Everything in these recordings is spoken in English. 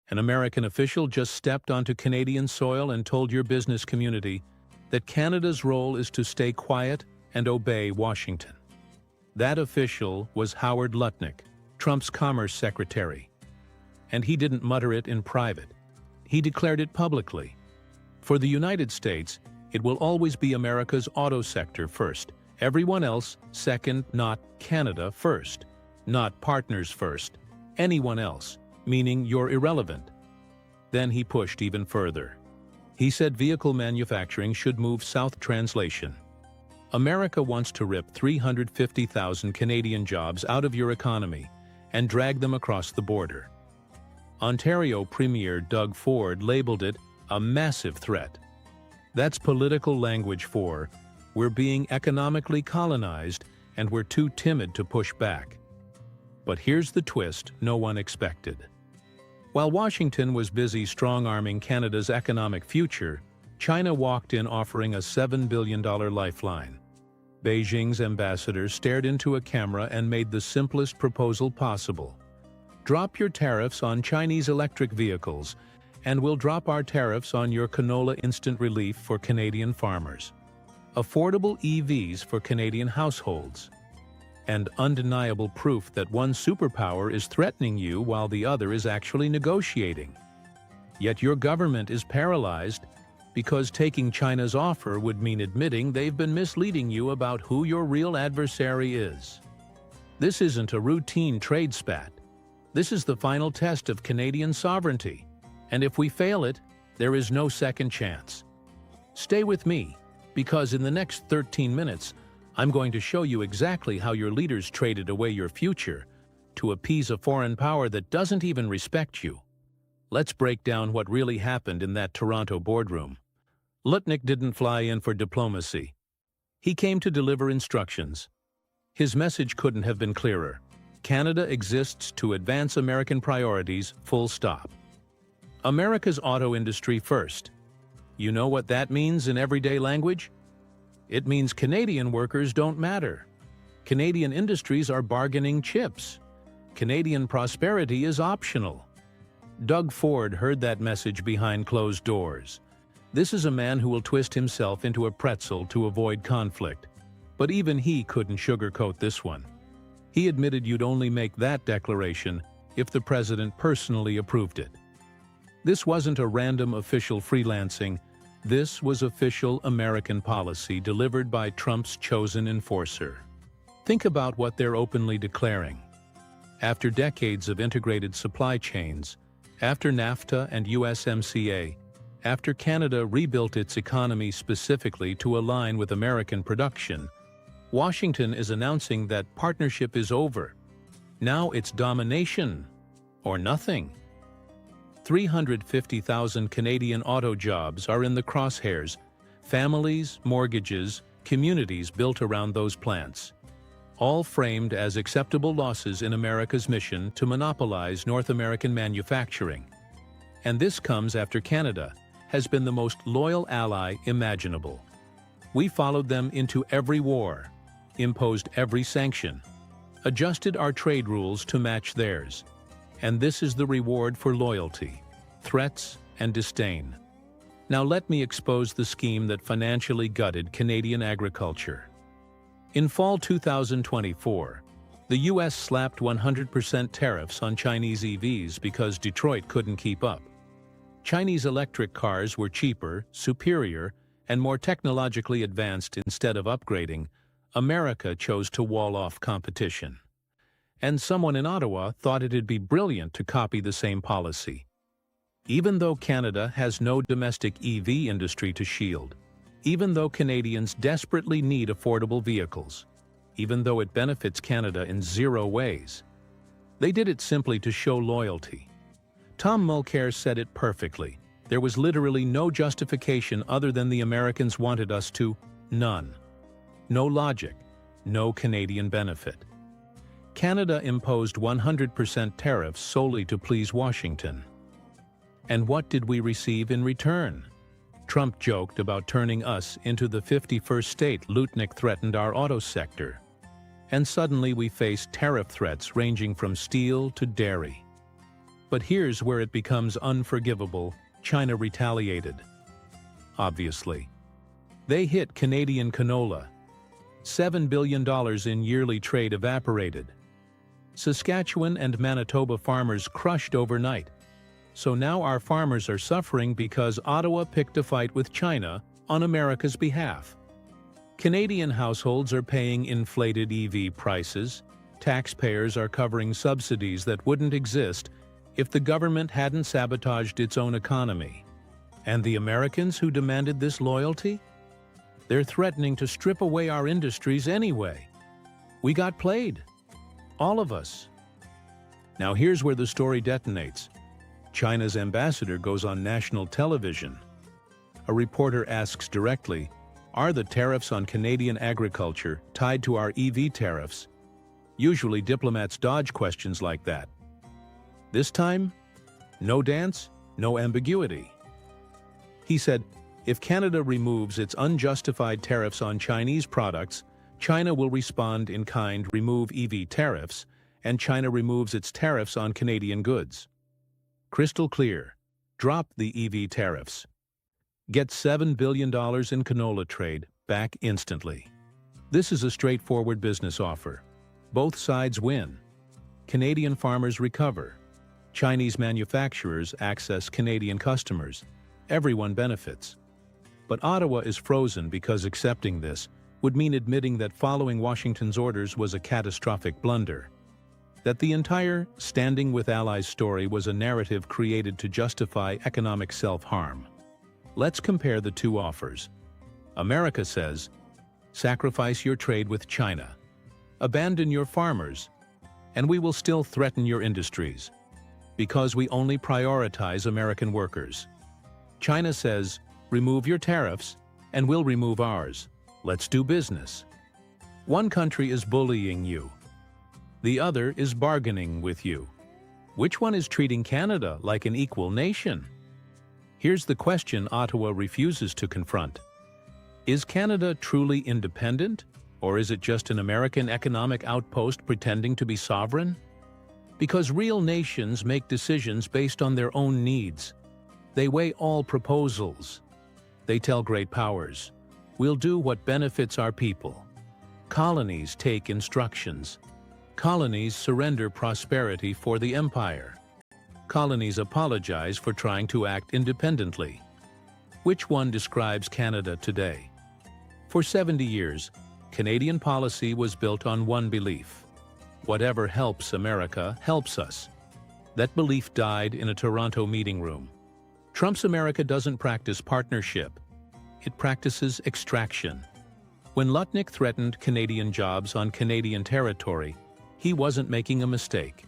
An American official just stepped onto Canadian soil and told your business community that Canada's role is to stay quiet and obey Washington. That official was Howard Lutnick, Trump's Commerce Secretary. And he didn't mutter it in private. He declared it publicly. For the United States, it will always be America's auto sector first, everyone else second, not Canada first, not partners first, anyone else, meaning you're irrelevant. Then he pushed even further. He said vehicle manufacturing should move south. Translation: America wants to rip 350,000 Canadian jobs out of your economy and drag them across the border. Ontario Premier Doug Ford labeled it a massive threat. That's political language for, we're being economically colonized and we're too timid to push back. But here's the twist no one expected. While Washington was busy strong-arming Canada's economic future, China walked in offering a $7 billion lifeline. Beijing's ambassador stared into a camera and made the simplest proposal possible. Drop your tariffs on Chinese electric vehicles, and we'll drop our tariffs on your canola instant relief for Canadian farmers. Affordable EVs for Canadian households. And undeniable proof that one superpower is threatening you while the other is actually negotiating. Yet your government is paralyzed because taking China's offer would mean admitting they've been misleading you about who your real adversary is. This isn't a routine trade spat. This is the final test of Canadian sovereignty. And if we fail it, there is no second chance. Stay with me, because in the next 13 minutes, I'm going to show you exactly how your leaders traded away your future to appease a foreign power that doesn't even respect you. Let's break down what really happened in that Toronto boardroom. Lutnick didn't fly in for diplomacy. He came to deliver instructions. His message couldn't have been clearer. Canada exists to advance American priorities, full stop. America's auto industry first. You know what that means in everyday language? It means Canadian workers don't matter. Canadian industries are bargaining chips. Canadian prosperity is optional. Doug Ford heard that message behind closed doors. This is a man who will twist himself into a pretzel to avoid conflict. But even he couldn't sugarcoat this one. He admitted you'd only make that declaration if the president personally approved it. This wasn't a random official freelancing. This was official American policy delivered by Trump's chosen enforcer. Think about what they're openly declaring. After decades of integrated supply chains, after NAFTA and USMCA, after Canada rebuilt its economy specifically to align with American production, Washington is announcing that partnership is over. Now it's domination or nothing. 350,000 Canadian auto jobs are in the crosshairs. Families, mortgages, communities built around those plants. All framed as acceptable losses in America's mission to monopolize North American manufacturing. And this comes after Canada has been the most loyal ally imaginable. We followed them into every war, imposed every sanction, adjusted our trade rules to match theirs. And this is the reward for loyalty, threats, and disdain. Now let me expose the scheme that financially gutted Canadian agriculture. In fall 2024, the U.S. slapped 100% tariffs on Chinese EVs because Detroit couldn't keep up. Chinese electric cars were cheaper, superior, and more technologically advanced. Instead of upgrading, America chose to wall off competition. And someone in Ottawa thought it'd be brilliant to copy the same policy. Even though Canada has no domestic EV industry to shield, even though Canadians desperately need affordable vehicles, even though it benefits Canada in zero ways, they did it simply to show loyalty. Tom Mulcair said it perfectly. There was literally no justification other than the Americans wanted us to. None. No logic, no Canadian benefit. Canada imposed 100% tariffs solely to please Washington. And what did we receive in return? Trump joked about turning us into the 51st state. Lutnick threatened our auto sector. And suddenly we faced tariff threats ranging from steel to dairy. But here's where it becomes unforgivable. China retaliated. Obviously. They hit Canadian canola. $7 billion in yearly trade evaporated. Saskatchewan and Manitoba farmers crushed overnight. So now our farmers are suffering because Ottawa picked a fight with China on America's behalf. Canadian households are paying inflated EV prices. Taxpayers are covering subsidies that wouldn't exist if the government hadn't sabotaged its own economy. And the Americans who demanded this loyalty? They're threatening to strip away our industries anyway. We got played. All of us. Now here's where the story detonates. China's ambassador goes on national television. A reporter asks directly, "Are the tariffs on Canadian agriculture tied to our EV tariffs?" Usually diplomats dodge questions like that. This time, no dance, no ambiguity. He said, if Canada removes its unjustified tariffs on Chinese products, China will respond in kind, remove EV tariffs, and China removes its tariffs on Canadian goods. Crystal clear. Drop the EV tariffs. Get $7 billion in canola trade back instantly. This is a straightforward business offer. Both sides win. Canadian farmers recover. Chinese manufacturers access Canadian customers. Everyone benefits. But Ottawa is frozen because accepting this would mean admitting that following Washington's orders was a catastrophic blunder. That the entire standing with allies story was a narrative created to justify economic self-harm. Let's compare the two offers. America says, sacrifice your trade with China, abandon your farmers, and we will still threaten your industries, because we only prioritize American workers. China says, remove your tariffs, and we'll remove ours. Let's do business. One country is bullying you. The other is bargaining with you. Which one is treating Canada like an equal nation? Here's the question Ottawa refuses to confront. Is Canada truly independent, or is it just an American economic outpost pretending to be sovereign? Because real nations make decisions based on their own needs. They weigh all proposals. They tell great powers, we'll do what benefits our people. Colonies take instructions. Colonies surrender prosperity for the empire. Colonies apologize for trying to act independently. Which one describes Canada today? For 70 years, Canadian policy was built on one belief. Whatever helps America helps us. That belief died in a Toronto meeting room. Trump's America doesn't practice partnership. It practices extraction. When Lutnick threatened Canadian jobs on Canadian territory, he wasn't making a mistake.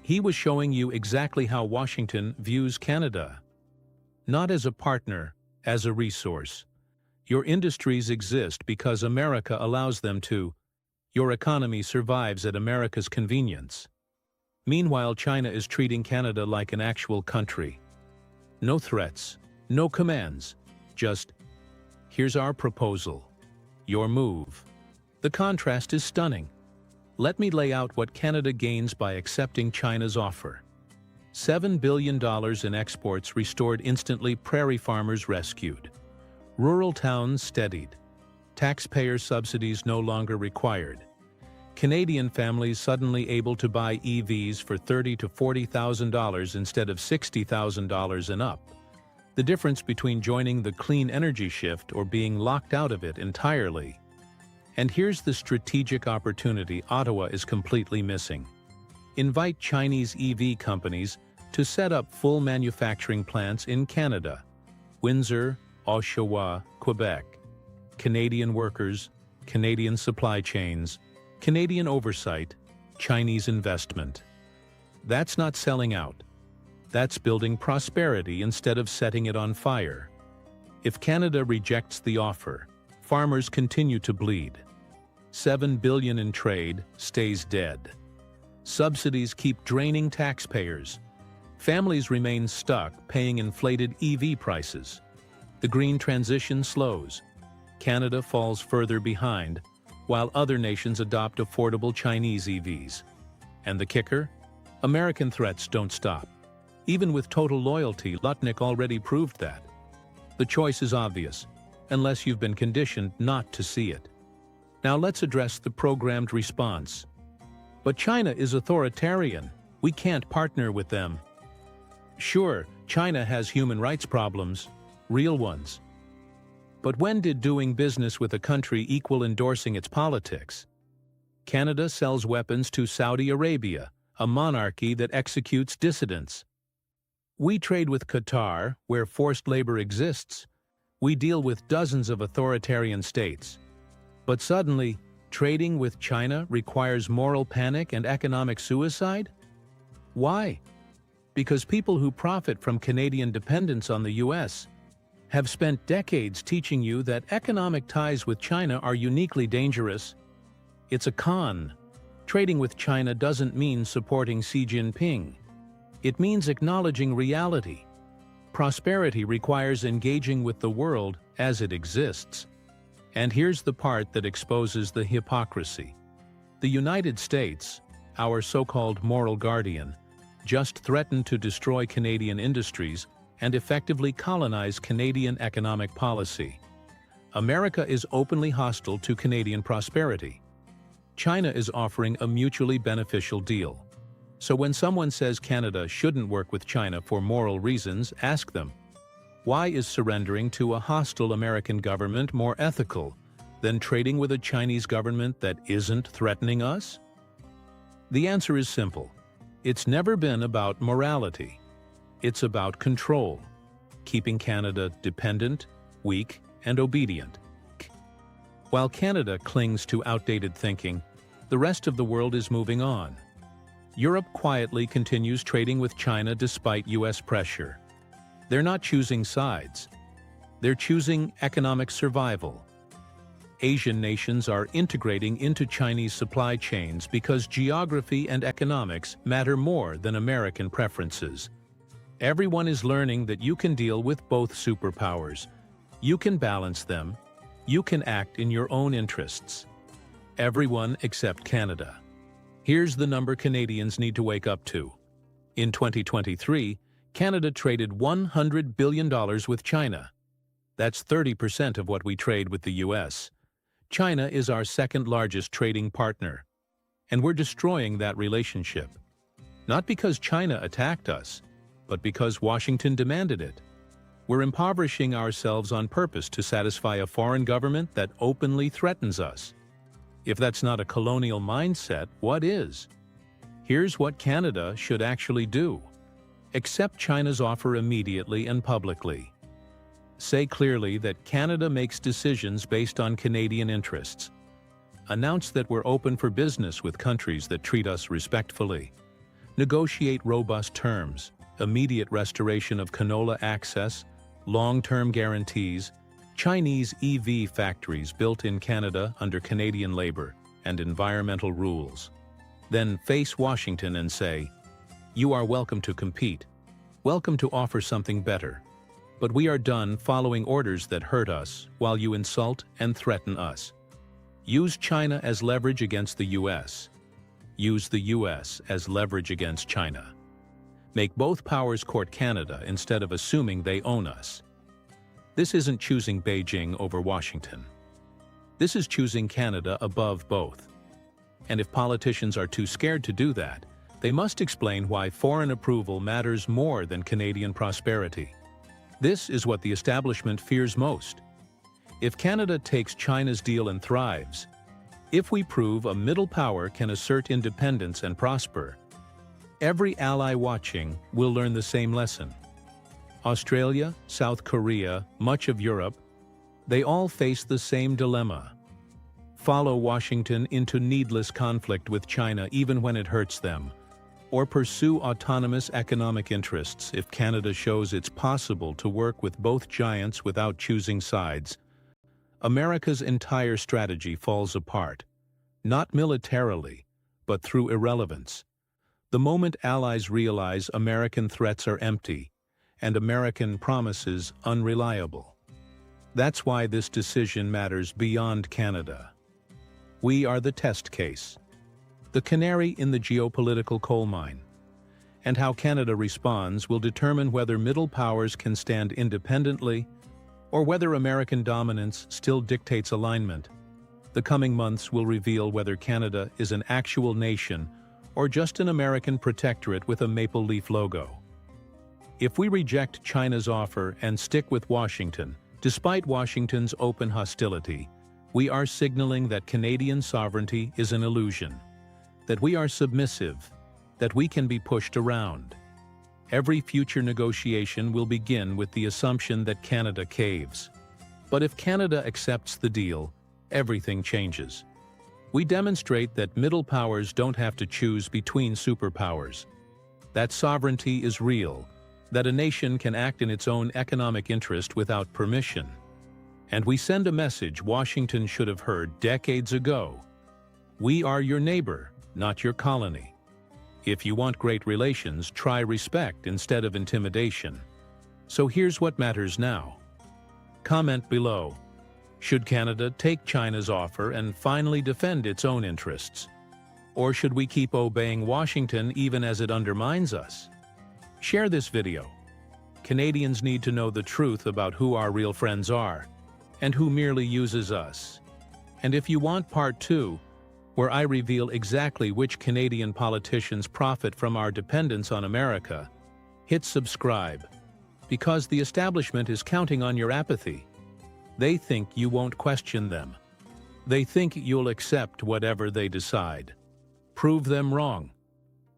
He was showing you exactly how Washington views Canada. Not as a partner, as a resource. Your industries exist because America allows them to. Your economy survives at America's convenience. Meanwhile, China is treating Canada like an actual country. No threats, no commands, just, here's our proposal. Your move. The contrast is stunning. Let me lay out what Canada gains by accepting China's offer. $7 billion in exports restored instantly, prairie farmers rescued. Rural towns steadied. Taxpayer subsidies no longer required. Canadian families suddenly able to buy EVs for $30,000 to $40,000 instead of $60,000 and up. The difference between joining the clean energy shift or being locked out of it entirely. And here's the strategic opportunity Ottawa is completely missing. Invite Chinese EV companies to set up full manufacturing plants in Canada. Windsor, Oshawa, Quebec. Canadian workers, Canadian supply chains, Canadian oversight, Chinese investment. That's not selling out. That's building prosperity instead of setting it on fire. If Canada rejects the offer, farmers continue to bleed. $7 billion in trade stays dead. Subsidies keep draining taxpayers. Families remain stuck paying inflated EV prices. The green transition slows. Canada falls further behind, while other nations adopt affordable Chinese EVs. And the kicker? American threats don't stop. Even with total loyalty, Lutnick already proved that. The choice is obvious, unless you've been conditioned not to see it. Now let's address the programmed response. But China is authoritarian. We can't partner with them. Sure, China has human rights problems, real ones. But when did doing business with a country equal endorsing its politics? Canada sells weapons to Saudi Arabia, a monarchy that executes dissidents. We trade with Qatar, where forced labor exists. We deal with dozens of authoritarian states. But suddenly, trading with China requires moral panic and economic suicide? Why? Because people who profit from Canadian dependence on the U.S. have spent decades teaching you that economic ties with China are uniquely dangerous. It's a con. Trading with China doesn't mean supporting Xi Jinping. It means acknowledging reality. Prosperity requires engaging with the world as it exists. And here's the part that exposes the hypocrisy. The United States, our so-called moral guardian, just threatened to destroy Canadian industries and effectively colonize Canadian economic policy. America is openly hostile to Canadian prosperity. China is offering a mutually beneficial deal. So when someone says Canada shouldn't work with China for moral reasons, ask them, why is surrendering to a hostile American government more ethical than trading with a Chinese government that isn't threatening us? The answer is simple. It's never been about morality. It's about control, keeping Canada dependent, weak, and obedient. While Canada clings to outdated thinking, the rest of the world is moving on. Europe quietly continues trading with China despite U.S. pressure. They're not choosing sides. They're choosing economic survival. Asian nations are integrating into Chinese supply chains because geography and economics matter more than American preferences. Everyone is learning that you can deal with both superpowers. You can balance them. You can act in your own interests. Everyone except Canada. Here's the number Canadians need to wake up to. In 2023, Canada traded $100 billion with China. That's 30% of what we trade with the U.S. China is our second largest trading partner, and we're destroying that relationship. Not because China attacked us, but because Washington demanded it. We're impoverishing ourselves on purpose to satisfy a foreign government that openly threatens us. If that's not a colonial mindset, what is? Here's what Canada should actually do. Accept China's offer immediately and publicly. Say clearly that Canada makes decisions based on Canadian interests. Announce that we're open for business with countries that treat us respectfully. Negotiate robust terms, immediate restoration of canola access, long-term guarantees, Chinese EV factories built in Canada under Canadian labor and environmental rules. Then face Washington and say, "You are welcome to compete, welcome to offer something better. But we are done following orders that hurt us while you insult and threaten us." Use China as leverage against the U.S. Use the U.S. as leverage against China. Make both powers court Canada instead of assuming they own us. This isn't choosing Beijing over Washington. This is choosing Canada above both. And if politicians are too scared to do that, they must explain why foreign approval matters more than Canadian prosperity. This is what the establishment fears most. If Canada takes China's deal and thrives, if we prove a middle power can assert independence and prosper, every ally watching will learn the same lesson. Australia, South Korea, much of Europe, they all face the same dilemma. Follow Washington into needless conflict with China even when it hurts them, or pursue autonomous economic interests if Canada shows it's possible to work with both giants without choosing sides. America's entire strategy falls apart, not militarily, but through irrelevance. The moment allies realize American threats are empty, and American promises unreliable. That's why this decision matters beyond Canada. We are the test case, the canary in the geopolitical coal mine. and how Canada responds will determine whether middle powers can stand independently or whether American dominance still dictates alignment. The coming months will reveal whether Canada is an actual nation or just an American protectorate with a maple leaf logo. If we reject China's offer and stick with Washington, despite Washington's open hostility, we are signaling that Canadian sovereignty is an illusion, that we are submissive, that we can be pushed around. Every future negotiation will begin with the assumption that Canada caves. But if Canada accepts the deal, everything changes. We demonstrate that middle powers don't have to choose between superpowers, that sovereignty is real, that a nation can act in its own economic interest without permission. And we send a message Washington should have heard decades ago. We are your neighbor, not your colony. If you want great relations, try respect instead of intimidation. So here's what matters now. Comment below. Should Canada take China's offer and finally defend its own interests? Or should we keep obeying Washington even as it undermines us? Share this video. Canadians need to know the truth about who our real friends are and who merely uses us. And if you want part 2, where I reveal exactly which Canadian politicians profit from our dependence on America, hit subscribe, because the establishment is counting on your apathy. They think you won't question them. They think you'll accept whatever they decide. Prove them wrong.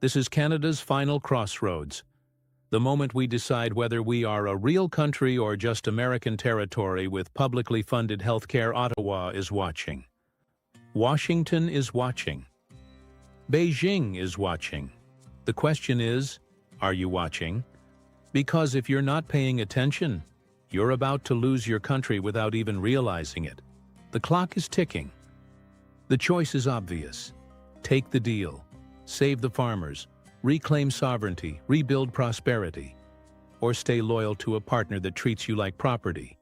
This is Canada's final crossroads. The moment we decide whether we are a real country or just American territory with publicly funded healthcare, Ottawa is watching. Washington is watching. Beijing is watching. The question is, are you watching? Because if you're not paying attention, you're about to lose your country without even realizing it. The clock is ticking. The choice is obvious. Take the deal. Save the farmers. Reclaim sovereignty, rebuild prosperity, or stay loyal to a partner that treats you like property.